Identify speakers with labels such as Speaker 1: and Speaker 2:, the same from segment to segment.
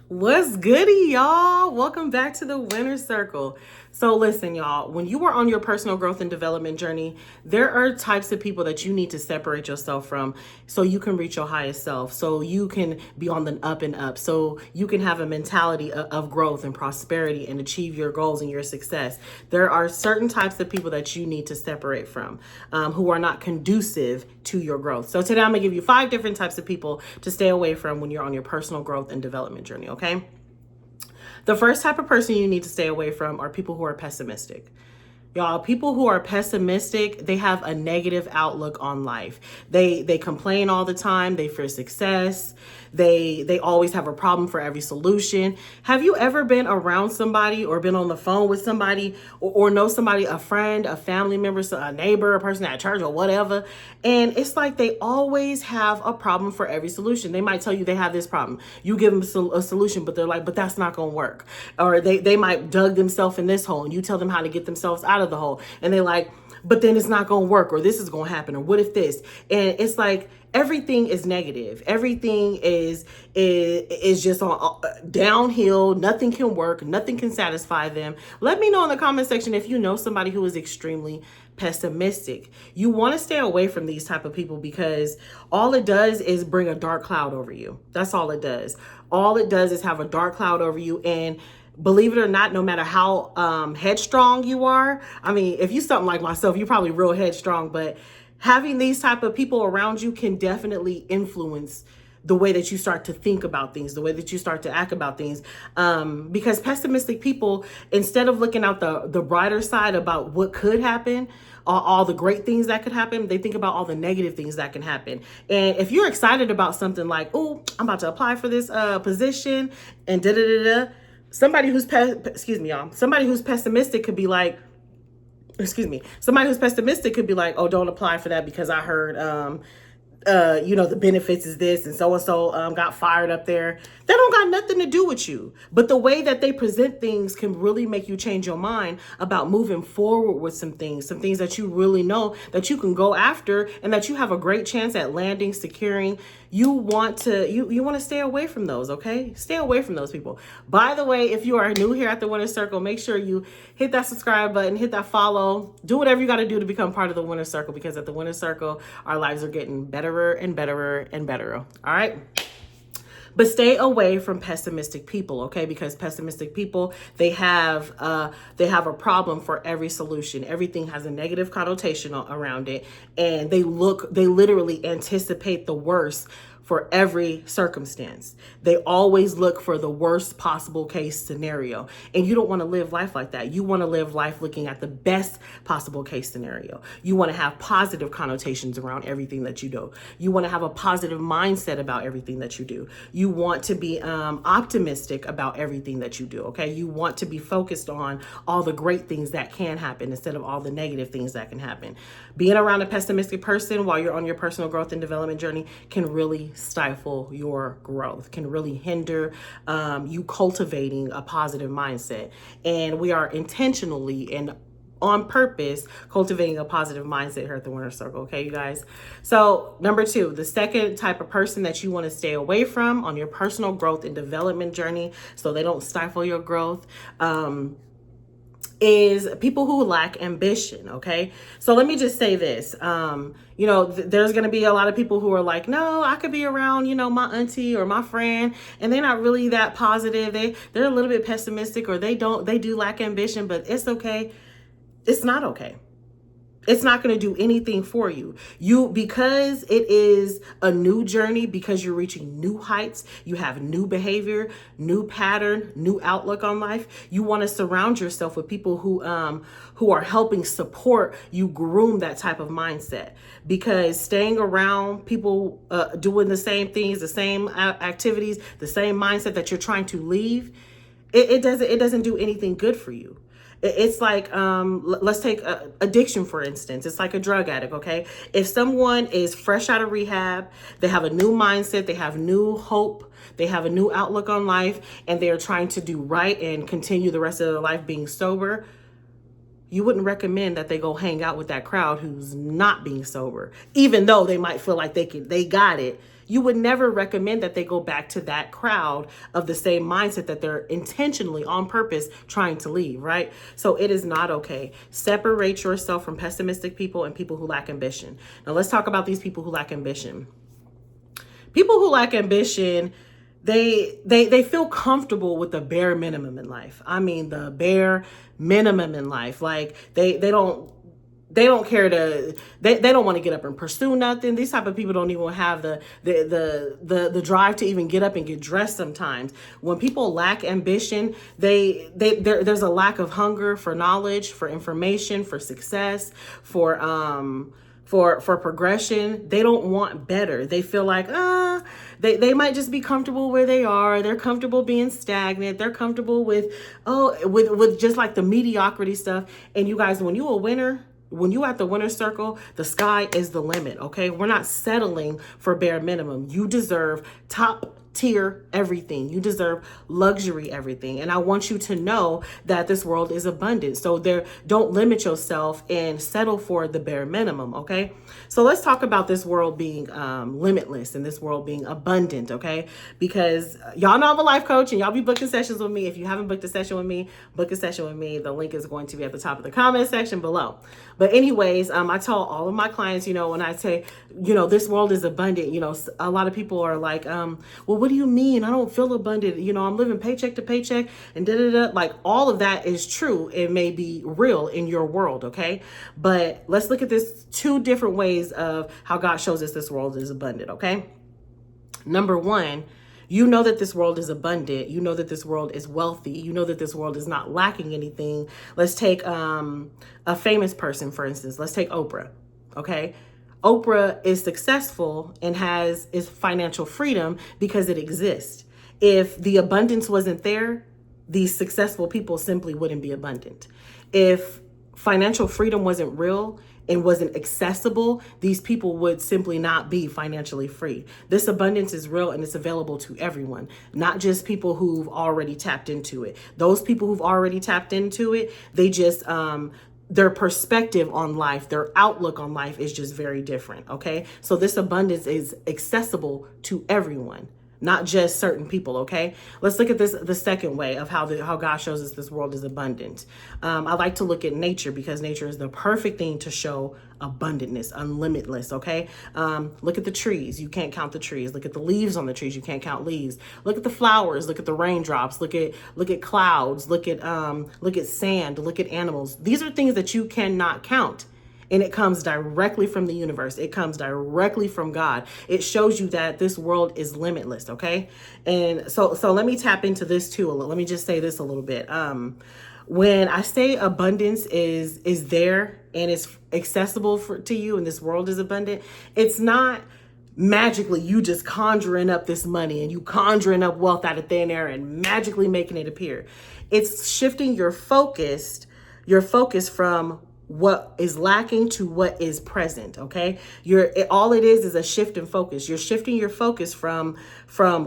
Speaker 1: What's goody, y'all? Welcome back to the Winner's Circle. So listen, y'all, when you are on your personal growth and development journey, there are types of people that you need to separate yourself from so you can reach your highest self, so you can be on the up and up, so you can have a mentality of growth and prosperity and achieve your goals and your success. There are certain types of people that you need to separate from who are not conducive to your growth. So today I'm gonna give you 5 different types of people to stay away from when you're on your personal growth and development journey, okay? The first type of person you need to stay away from are people who are pessimistic. Y'all, people who are pessimistic, they have a negative outlook on life. They complain all the time, they fear success, they always have a problem for every solution. Have you ever been around somebody or been on the phone with somebody or know somebody, a friend, a family member, a neighbor, a person at church or whatever, and it's like they always have a problem for every solution. They might tell you they have this problem. You give them a solution, but they're like, but that's not going to work. Or they might dug themselves in this hole and you tell them how to get themselves out of the hole. And they're like, but then it's not going to work, or this is going to happen, or what if this? And it's like everything is negative. Everything is just on downhill. Nothing can work. Nothing can satisfy them. Let me know in the comment section if you know somebody who is extremely pessimistic. You want to stay away from these type of people because all it does is bring a dark cloud over you. That's all it does. All it does is have a dark cloud over you. And believe it or not, no matter how headstrong you are, I mean, if you something like myself, you're probably real headstrong, but having these type of people around you can definitely influence the way that you start to think about things, the way that you start to act about things. Because pessimistic people, instead of looking out the brighter side about what could happen, all the great things that could happen, they think about all the negative things that can happen. And if you're excited about something like, oh, I'm about to apply for this position and da-da-da-da, somebody who's somebody who's pessimistic could be like, somebody who's pessimistic could be like, oh, don't apply for that because I heard the benefits is this and so got fired up there. They don't got nothing to do with you. But the way that they present things can really make you change your mind about moving forward with some things that you really know that you can go after and that you have a great chance at landing, securing. You want to stay away from those, okay? Stay away from those people. By the way, if you are new here at the Winner's Circle, make sure you hit that subscribe button, hit that follow, do whatever you got to do to become part of the Winner's Circle, because at the Winner's Circle, our lives are getting better and better and better. All right? But stay away from pessimistic people, okay? Because pessimistic people, they have a problem for every solution. Everything has a negative connotation around it, and they literally anticipate the worst for every circumstance. They always look for the worst possible case scenario. And you don't want to live life like that. You want to live life looking at the best possible case scenario. You want to have positive connotations around everything that you do. You want to have a positive mindset about everything that you do. You want to be optimistic about everything that you do, okay? You want to be focused on all the great things that can happen instead of all the negative things that can happen. Being around a pessimistic person while you're on your personal growth and development journey can really stifle your growth, can really hinder you cultivating a positive mindset. And we are intentionally and on purpose cultivating a positive mindset here at the Winner's Circle, okay, you guys? So number 2, the second type of person that you want to stay away from on your personal growth and development journey so they don't stifle your growth, is people who lack ambition, okay? So let me just say this. There's going to be a lot of people who are like, no, I could be around, my auntie or my friend, and they're not really that positive. They're a little bit pessimistic, or they do lack ambition, but it's okay. It's not okay. It's not going to do anything for you. Because it is a new journey, because you're reaching new heights, you have new behavior, new pattern, new outlook on life. You want to surround yourself with people who are helping support you groom that type of mindset. Because staying around people doing the same things, the same activities, the same mindset that you're trying to leave, it doesn't do anything good for you. It's like, let's take addiction, for instance. It's like a drug addict, okay? If someone is fresh out of rehab, they have a new mindset, they have new hope, they have a new outlook on life, and they're trying to do right and continue the rest of their life being sober, you wouldn't recommend that they go hang out with that crowd who's not being sober. Even though they might feel like they got it, you would never recommend that they go back to that crowd of the same mindset that they're intentionally on purpose trying to leave, right? So it is not okay. Separate yourself from pessimistic people and people who lack ambition. Now let's talk about these people who lack ambition. People who lack ambition, they feel comfortable with the bare minimum in life. I mean, the bare minimum in life. Like they don't care to they don't want to get up and pursue nothing. These type of people don't even have the drive to even get up and get dressed sometimes. When people lack ambition, there's a lack of hunger for knowledge, for information, for success, for progression. They don't want better. They feel like they might just be comfortable where they are. They're comfortable being stagnant. They're comfortable with just like the mediocrity stuff. And you guys, when you at the winner's circle, the sky is the limit, okay? We're not settling for bare minimum. You deserve top tier everything. You deserve luxury everything. And I want you to know that this world is abundant. So don't limit yourself and settle for the bare minimum, okay? So let's talk about this world being limitless and this world being abundant, okay? Because y'all know I'm a life coach and y'all be booking sessions with me. If you haven't booked a session with me, book a session with me. The link is going to be at the top of the comment section below. But anyways, I tell all of my clients, when I say, this world is abundant, a lot of people are like, well, what do you mean? I don't feel abundant. I'm living paycheck to paycheck and da-da-da. Like all of that is true. It may be real in your world. Okay. But let's look at this two different ways of how God shows us this world is abundant. Okay. Number one, you know that this world is abundant. You know that this world is wealthy. You know that this world is not lacking anything. Let's take a famous person, for instance. Let's take Oprah. Okay. Oprah is successful and is financial freedom because it exists. If the abundance wasn't there, these successful people simply wouldn't be abundant. If financial freedom wasn't real and wasn't accessible, these people would simply not be financially free. This abundance is real and it's available to everyone, not just people who've already tapped into it. Those people who've already tapped into it, they just their perspective on life, their outlook on life is just very different, okay? So this abundance is accessible to everyone, not just certain people, okay? Let's look at the second way of how God shows us this world is abundant. I like to look at nature because nature is the perfect thing to show abundantness, unlimitless, okay? Look at the trees. You can't count the trees. Look at the leaves on the trees. You can't count leaves. Look at the flowers. Look at the raindrops. Look at clouds. Look at sand. Look at animals. These are things that you cannot count. And it comes directly from the universe. It comes directly from God. It shows you that this world is limitless, okay? And so let me tap into this too a little. Let me just say this a little bit. When I say abundance is there and it's accessible to you and this world is abundant, it's not magically you just conjuring up this money and you conjuring up wealth out of thin air and magically making it appear. It's shifting your focus from what is lacking to what is present, okay? All it is a shift in focus. You're shifting your focus from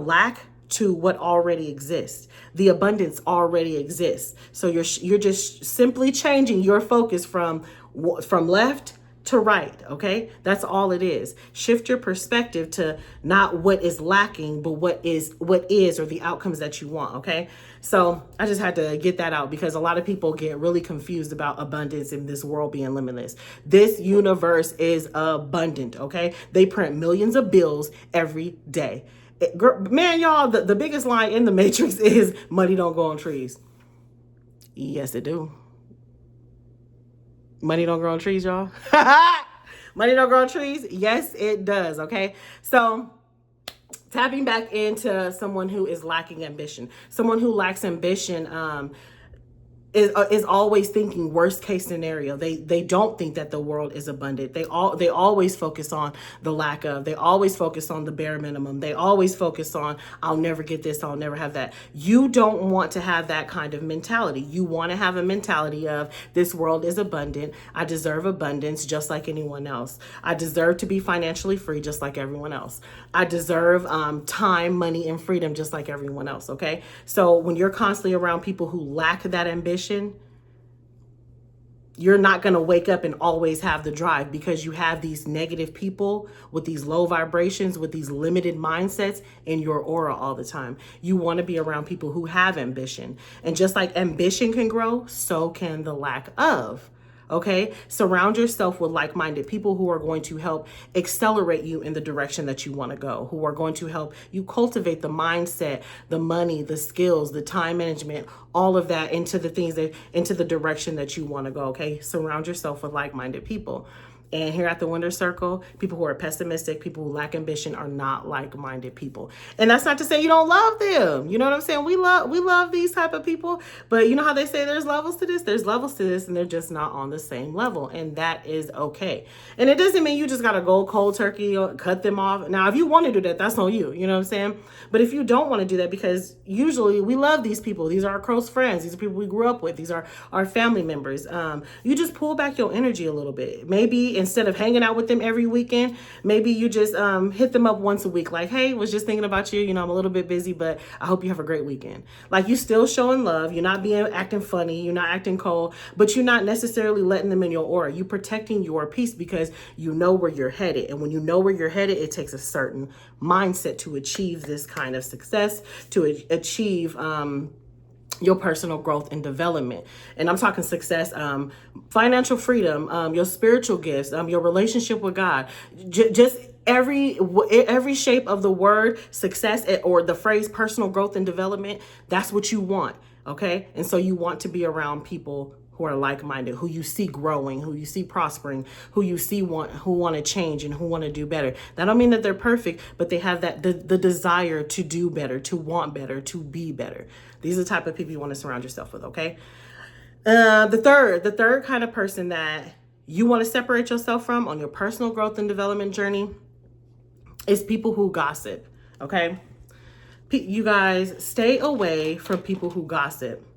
Speaker 1: lack to what already exists. The abundance already exists. So you're just simply changing your focus from left to right, okay? That's all it is. Shift your perspective to not what is lacking, but what is or the outcomes that you want, okay? So I just had to get that out because a lot of people get really confused about abundance and this world being limitless. This universe is abundant, okay? They print millions of bills every day. Man, y'all, the biggest line in the Matrix is money don't grow on trees. Yes, it do. Money don't grow on trees, y'all. Money don't grow on trees. Yes, it does. Okay. So tapping back into someone who is lacking ambition, someone who lacks ambition, is always thinking worst case scenario. They don't think that the world is abundant. They always focus on the lack of. They always focus on the bare minimum. They always focus on I'll never get this, I'll never have that. You don't want to have that kind of mentality. You want to have a mentality of this world is abundant. I deserve abundance just like anyone else. I deserve to be financially free just like everyone else. I deserve time, money, and freedom just like everyone else. Okay. So when you're constantly around people who lack that ambition, You're not going to wake up and always have the drive because you have these negative people with these low vibrations, with these limited mindsets in your aura all the time. You want to be around people who have ambition. And just like ambition can grow, so can the lack of. Okay, surround yourself with like-minded people who are going to help accelerate you in the direction that you want to go, who are going to help you cultivate the mindset, the money, the skills, the time management, all of that into the things that into the direction that you want to go. Okay, surround yourself with like-minded people. And here at the Winner Circle, people who are pessimistic, people who lack ambition are not like-minded people. And that's not to say you don't love them. You know what I'm saying? We love these type of people, but you know how they say there's levels to this, and they're just not on the same level. And that is okay. And it doesn't mean you just got to go cold turkey or cut them off. Now, if you want to do that, that's on you. You know what I'm saying? But if you don't want to do that, because usually we love these people. These are our close friends. These are people we grew up with. These are our family members. You just pull back your energy a little bit. Maybe instead of hanging out with them every weekend, maybe you just hit them up once a week. Like, hey, was just thinking about you. You know, I'm a little bit busy, but I hope you have a great weekend. Like, you still showing love. You're not acting funny. You're not acting cold, but you're not necessarily letting them in your aura. You're protecting your peace because you know where you're headed. And when you know where you're headed, it takes a certain mindset to achieve this kind of success, to achieve your personal growth and development. And I'm talking success, financial freedom, your spiritual gifts, your relationship with God, just every shape of the word success or the phrase personal growth and development. That's what you want. Okay. And so you want to be around people who are like-minded, who you see growing, who you see prospering, who you see who want to change and who want to do better. That don't mean that they're perfect, but they have that the desire to do better, to want better, to be better. These are the type of people you want to surround yourself with. Okay. The third kind of person that you want to separate yourself from on your personal growth and development journey is people who gossip. Okay. You guys, stay away from people who gossip.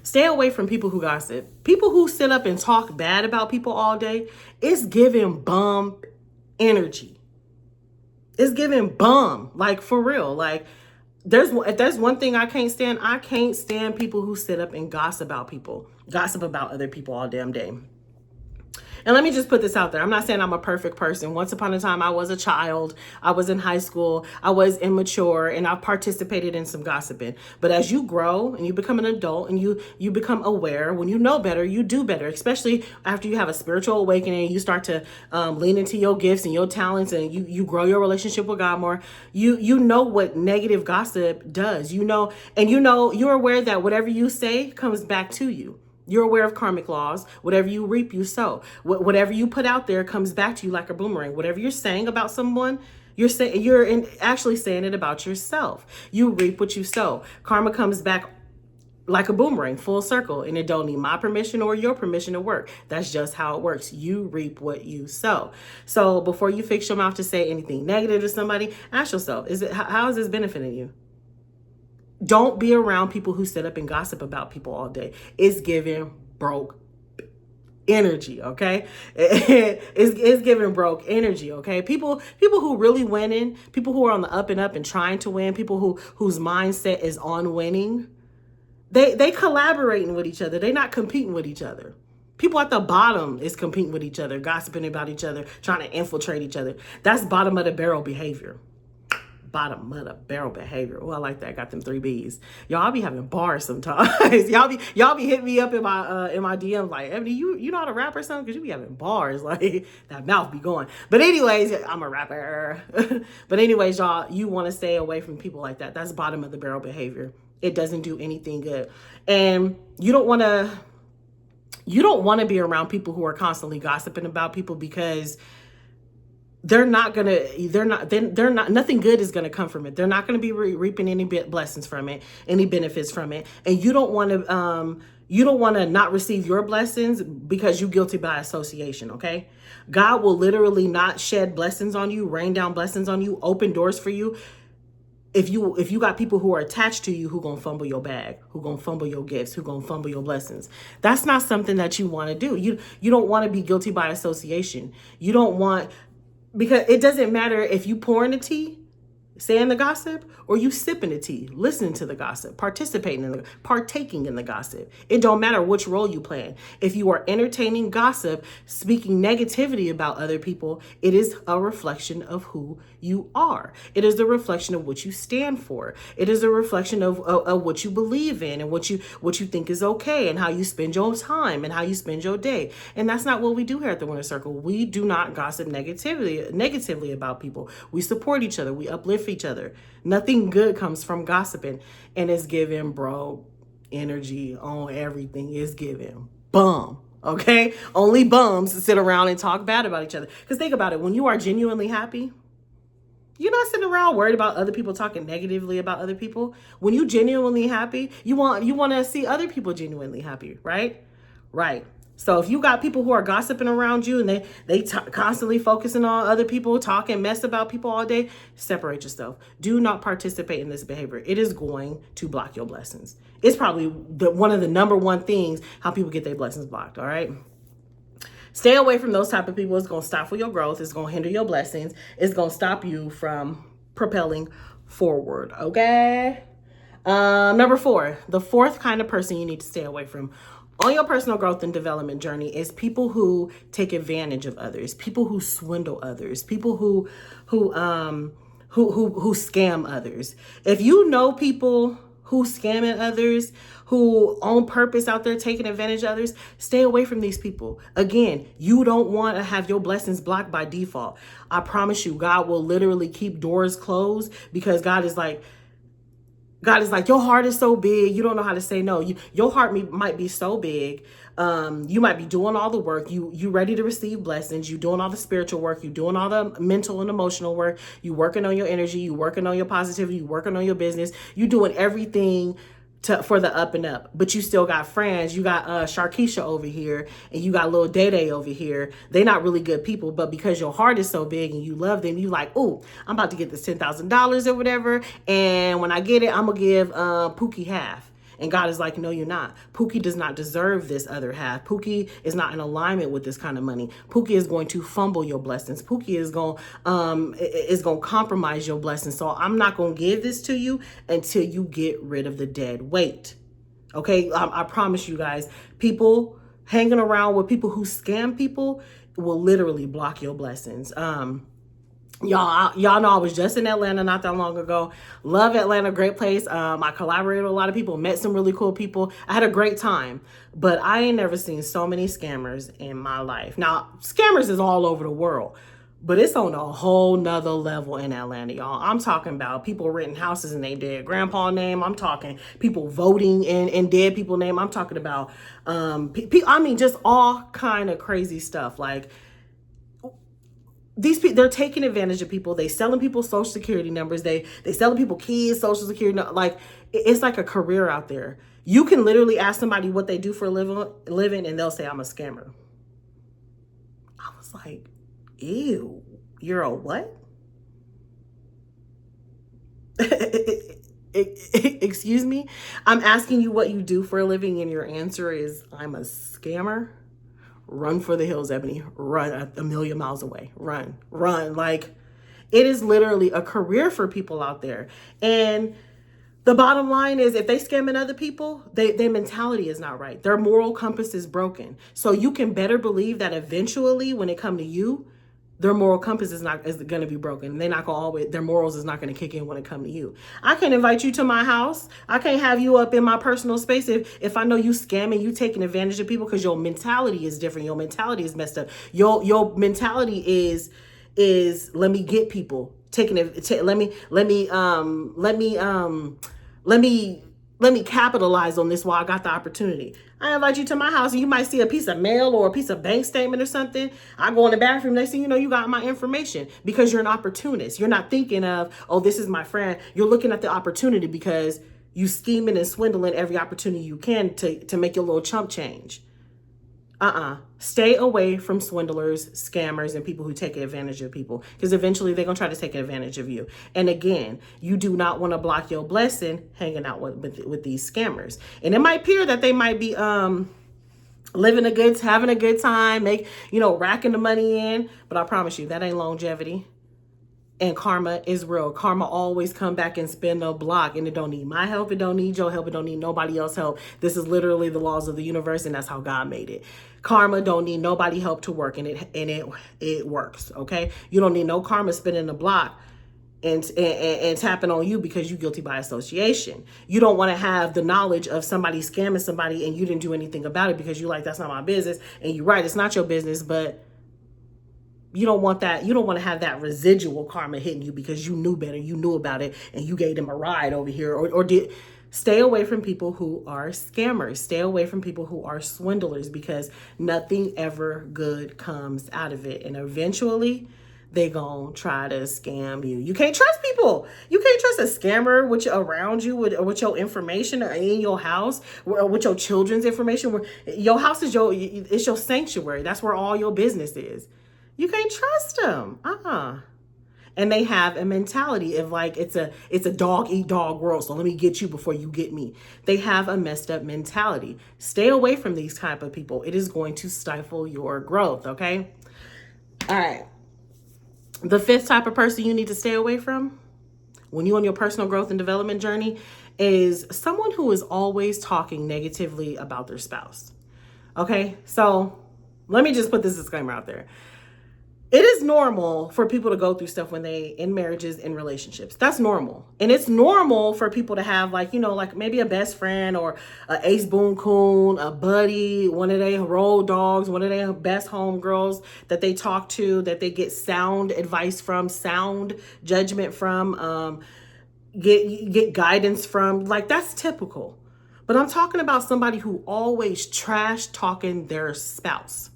Speaker 1: Stay away from people who gossip. People who sit up and talk bad about people all day. It's giving bum energy. It's giving bum, like, for real. Like, if there's one thing I can't stand people who sit up and gossip about other people all damn day. And let me just put this out there. I'm not saying I'm a perfect person. Once upon a time, I was a child. I was in high school. I was immature, and I participated in some gossiping. But as you grow and you become an adult and you become aware, when you know better, you do better, especially after you have a spiritual awakening, you start to lean into your gifts and your talents, and you grow your relationship with God more. You know what negative gossip does. You're aware that whatever you say comes back to you. You're aware of karmic laws. Whatever you reap, you sow. Whatever you put out there comes back to you like a boomerang. Whatever you're saying about someone, you're actually saying it about yourself. You reap what you sow. Karma comes back like a boomerang, full circle, and it don't need my permission or your permission to work. That's just how it works. You reap what you sow. So before you fix your mouth to say anything negative to somebody, ask yourself, how is this benefiting you? Don't be around people who sit up and gossip about people all day. It's giving broke energy, okay? It's giving broke energy, okay? People who really winning, people who are on the up and trying to win, people whose mindset is on winning, they collaborating with each other. They're not competing with each other. People at the bottom is competing with each other, gossiping about each other, trying to infiltrate each other. That's bottom of the barrel behavior. Bottom of the barrel behavior. Oh, I like that. I got them 3 B's. Y'all be having bars sometimes. y'all be hitting me up in my DMs like, Ebony, you know how to rap or something? Because you be having bars. Like, that mouth be going. But anyways, I'm a rapper. But anyways, y'all, you want to stay away from people like that. That's bottom of the barrel behavior. It doesn't do anything good. And you don't want to be around people who are constantly gossiping about people, because nothing good is going to come from it. They're not going to be reaping any blessings from it, any benefits from it. And you don't want to not receive your blessings because you're guilty by association. Okay. God will literally not shed blessings on you, rain down blessings on you, open doors for you. If you got people who are attached to you, who gonna fumble your bag, who gonna fumble your gifts, who gonna fumble your blessings. That's not something that you want to do. You don't want to be guilty by association. You don't want, because it doesn't matter if you pouring the tea. Saying the gossip, or you sipping the tea, listening to the gossip, partaking in the gossip. It don't matter which role you play. If you are entertaining gossip, speaking negativity about other people, it is a reflection of who you are. It is a reflection of what you stand for. It is a reflection of what you believe in and what you think is okay, and how you spend your time and how you spend your day. And that's not what we do here at the Winner Circle. We do not gossip negatively about people. We support each other. We uplift each other. Nothing good comes from gossiping. And it's giving, bro, energy on everything. Is giving bum. Okay? Only bums sit around and talk bad about each other. Because think about it. When you are genuinely happy, you're not sitting around worried about other people talking negatively about other people. When you genuinely happy, you want to see other people genuinely happy, right? Right. So if you got people who are gossiping around you and they constantly focusing on other people, talking mess about people all day, separate yourself. Do not participate in this behavior. It is going to block your blessings. It's probably one of the number one things how people get their blessings blocked, all right? Stay away from those type of people. It's going to stop for your growth. It's going to hinder your blessings. It's going to stop you from propelling forward, okay? Number 4, the fourth kind of person you need to stay away from on your personal growth and development journey is people who take advantage of others, people who swindle others, people who scam others. If you know people who scamming others, who on purpose out there taking advantage of others, stay away from these people. Again, you don't want to have your blessings blocked by default. I promise you, God will literally keep doors closed because God is like, your heart is so big, you don't know how to say no. Your heart might be so big. You might be doing all the work. You ready to receive blessings. You doing all the spiritual work. You doing all the mental and emotional work. You working on your energy. You working on your positivity. You working on your business. You doing everything for the up and up, but you still got friends. You got Sharkeisha over here, and you got little Day over here. They're not really good people, but because your heart is so big and you love them, you like, oh, I'm about to get this $10,000 or whatever, and when I get it, I'm gonna give Pookie half. And God is like, no, you're not. Pookie does not deserve this other half. Pookie is not in alignment with this kind of money. Pookie is going to fumble your blessings. Pookie is going to compromise your blessings. So I'm not going to give this to you until you get rid of the dead weight. Okay, I promise you guys, people hanging around with people who scam people will literally block your blessings. Y'all know I was just in Atlanta not that long ago. Love Atlanta, great place. I collaborated with a lot of people, met some really cool people. I had a great time, but I ain't never seen so many scammers in my life. Now, scammers is all over the world, but it's on a whole nother level in Atlanta, y'all. I'm talking about people renting houses in their dead grandpa name. I'm talking people voting in dead people name. I'm talking about, just all kind of crazy stuff. Like, these people, they're taking advantage of people. They selling people social security numbers. They selling people kids social security. Like, it's like a career out there. You can literally ask somebody what they do for a living, and they'll say, I'm a scammer. I was like, ew, you're a what? Excuse me? I'm asking you what you do for a living, and your answer is, I'm a scammer. Run for the hills, Ebony. Run a million miles away. Run. Like, it is literally a career for people out there. And the bottom line is, if they scamming other people, their mentality is not right. Their moral compass is broken. So you can better believe that eventually, when it come to you, their moral compass is going to be broken. They're not going to always, their morals is not going to kick in when it come to you. I can't invite you to my house. I can't have you up in my personal space if I know you scamming, you taking advantage of people, because your mentality is different. Your mentality is messed up. Your mentality is let me get people, taking it. Let me capitalize on this while I got the opportunity. I invite you to my house and you might see a piece of mail or a piece of bank statement or something. I go in the bathroom, next thing you know, you got my information, because you're an opportunist. You're not thinking of, oh, this is my friend. You're looking at the opportunity because you scheming and swindling every opportunity you can to make your little chump change. Stay away from swindlers, scammers, and people who take advantage of people, because eventually they're going to try to take advantage of you. And again, you do not want to block your blessing hanging out with these scammers. And it might appear that they might be having a good time, racking the money in, but I promise you that ain't longevity. And karma is real. Karma always come back and spin the block, and it don't need my help. It don't need your help. It don't need nobody else's help. This is literally the laws of the universe, and that's how God made it. Karma don't need nobody help to work, and it works. Okay, you don't need no karma spinning the block and tapping on you because you're guilty by association. You don't want to have the knowledge of somebody scamming somebody and you didn't do anything about it because you're like, that's not my business. And you're right, it's not your business, but you don't want that. You don't want to have that residual karma hitting you because you knew better. You knew about it and you gave them a ride over here or did. Stay away from people who are scammers. Stay away from people who are swindlers because nothing ever good comes out of it. And eventually they gonna try to scam you. You can't trust people. You can't trust a scammer around you with your information or in your house or with your children's information. Your house is it's your sanctuary. That's where all your business is. You can't trust them. And they have a mentality of like, it's a dog eat dog world. So let me get you before you get me. They have a messed up mentality. Stay away from these type of people. It is going to stifle your growth. Okay. All right. The fifth type of person you need to stay away from when you're on your personal growth and development journey is someone who is always talking negatively about their spouse. Okay. So let me just put this disclaimer out there. It is normal for people to go through stuff when they in marriages and relationships. That's normal. And it's normal for people to have like maybe a best friend or a ace boon coon, a buddy, one of their road dogs, one of their best homegirls that they talk to, that they get sound advice from, sound judgment from, get guidance from. Like, that's typical. But I'm talking about somebody who always trash talking their spouse.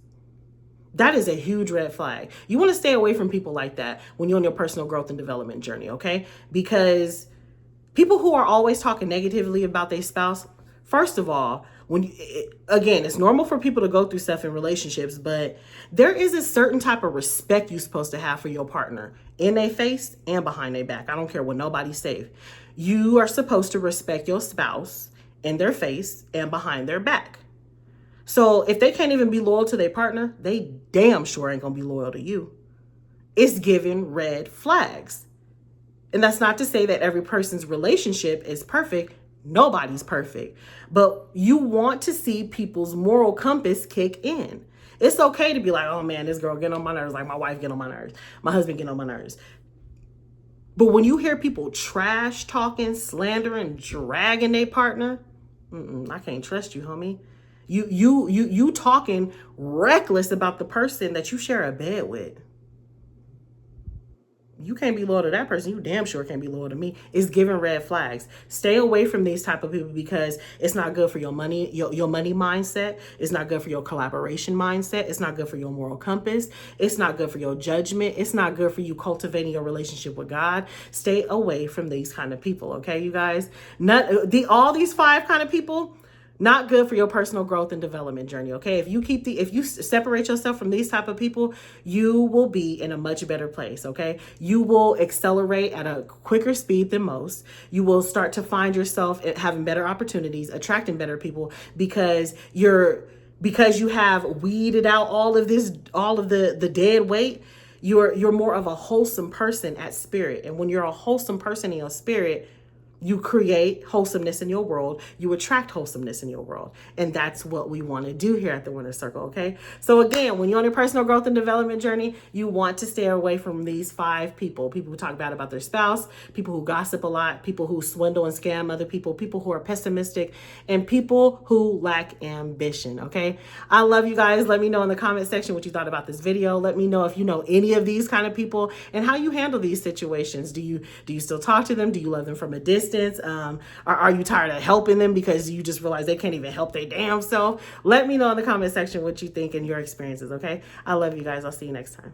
Speaker 1: That is a huge red flag. You want to stay away from people like that when you're on your personal growth and development journey, okay? Because people who are always talking negatively about their spouse, first of all, again, it's normal for people to go through stuff in relationships, but there is a certain type of respect you're supposed to have for your partner in their face and behind their back. I don't care what nobody says. You are supposed to respect your spouse in their face and behind their back. So if they can't even be loyal to their partner, they damn sure ain't gonna be loyal to you. It's giving red flags. And that's not to say that every person's relationship is perfect. Nobody's perfect. But you want to see people's moral compass kick in. It's okay to be like, oh man, this girl getting on my nerves, like my wife getting on my nerves, my husband getting on my nerves. But when you hear people trash talking, slandering, dragging their partner, I can't trust you, homie. You talking reckless about the person that you share a bed with. You can't be loyal to that person. You damn sure can't be loyal to me. It's giving red flags. Stay away from these type of people because it's not good for your money, your money mindset. It's not good for your collaboration mindset. It's not good for your moral compass. It's not good for your judgment. It's not good for you cultivating your relationship with God. Stay away from these kind of people. Okay, you guys. All these 5 kind of people. Not good for your personal growth and development journey, okay? If you separate yourself from these type of people, you will be in a much better place, okay? You will accelerate at a quicker speed than most. You will start to find yourself having better opportunities, attracting better people because you have weeded out all of the dead weight. You're more of a wholesome person at spirit. And when you're a wholesome person in your spirit, you create wholesomeness in your world. You attract wholesomeness in your world. And that's what we want to do here at the Winner Circle, okay? So again, when you're on your personal growth and development journey, you want to stay away from these 5 people. People who talk bad about their spouse, people who gossip a lot, people who swindle and scam other people, people who are pessimistic, and people who lack ambition, okay? I love you guys. Let me know in the comment section what you thought about this video. Let me know if you know any of these kind of people and how you handle these situations. Do you still talk to them? Do you love them from a distance? Are you tired of helping them because you just realize they can't even help their damn self? Let me know in the comment section what you think and your experiences, okay? I love you guys. I'll see you next time.